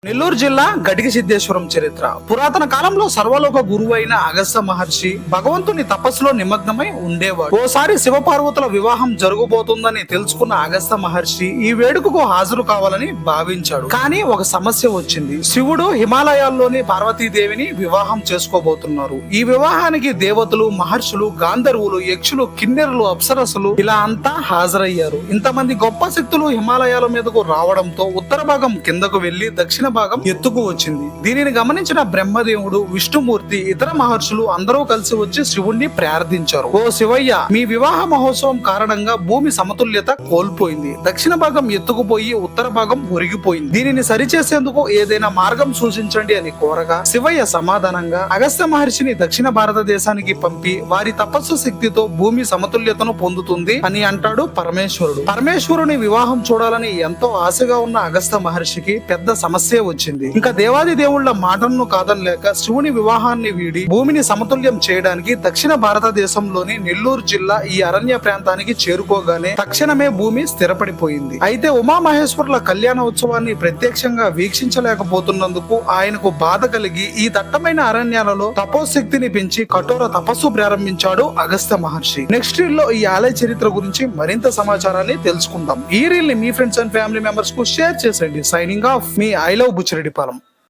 నెల్లూరు జిల్లా గడికి సిద్ధేశ్వరం చరిత్ర. పురాతన కాలంలో సర్వలోక గురువు అయిన అగస్త్య మహర్షి భగవంతుని తపస్సులో నిమగ్నమై ఉండేవాడు. ఓసారి శివపార్వతుల వివాహం జరగబోతుందని తెలుసుకున్న అగస్త్య మహర్షి ఈ వేడుకకు హాజరు కావాలని భావించాడు. కానీ ఒక సమస్య వచ్చింది. శివుడు హిమాలయాల్లోని పార్వతీదేవిని వివాహం చేసుకోబోతున్నారు. ఈ వివాహానికి దేవతలు, మహర్షులు, గాంధర్వులు, యక్షులు, కిన్నెరులు, అప్సరసులు ఇలా అంతా హాజరయ్యారు. ఇంతమంది గొప్ప శక్తులు హిమాలయాల మీదకు రావడంతో ఉత్తర భాగం కిందకు వెళ్లి దక్షిణ భాగం ఎత్తుకు వచ్చింది. దీనిని గమనించిన బ్రహ్మదేవుడు, విష్ణుమూర్తి, ఇతర మహర్షులు అందరూ కలిసి వచ్చి శివుణ్ణి ప్రార్థించారు. ఓ శివయ్య, మీ వివాహ మహోత్సవం కారణంగా భూమి సమతుల్యత కోల్పోయింది. దక్షిణ భాగం ఎత్తుకుపోయి ఉత్తర భాగం ఒరిగిపోయింది. దీనిని సరిచేసేందుకు ఏదైనా మార్గం సూచించండి అని కోరగా శివయ్య సమాధానంగా అగస్త్య మహర్షిని దక్షిణ భారతదేశానికి పంపి వారి తపస్సు శక్తితో భూమి సమతుల్యతను పొందుతుంది అని అంటాడు పరమేశ్వరుడు. పరమేశ్వరుని వివాహం చూడాలని ఎంతో ఆశగా ఉన్న అగస్త్య మహర్షికి పెద్ద సమస్య వచ్చింది. ఇంకా దేవాది దేవుళ్ల మాటలను కాదనలేక శివుని వివాహాన్ని వీడి భూమిని సమతుల్యం చేయడానికి దక్షిణ భారతదేశంలోని నెల్లూరు జిల్లా ఈ అరణ్య ప్రాంతానికి చేరుకోగానే తక్షణమే భూమి స్థిరపడిపోయింది. అయితే ఉమామహేశ్వరుల కళ్యాణ ఉత్సవాన్ని ప్రత్యక్షంగా వీక్షించలేకపోతున్నందుకు ఆయనకు బాధ కలిగి ఈ దట్టమైన అరణ్యాలలో తపోశక్తిని పెంచి కఠోర తపస్సు ప్రారంభించాడు అగస్త్య మహర్షి. నెక్స్ట్ రీల్ లో ఈ ఆలయ చరిత్ర గురించి మరింత సమాచారాన్ని తెలుసుకుందాం. ఈ రీల్ ని మీ ఫ్రెండ్స్ అండ్ ఫ్యామిలీ మెంబర్స్ కు షేర్ చేసేయండి. సైనింగ్ ఆఫ్, మీ ఐ లవ్ బుచ్చిరెడ్డిపాలెం.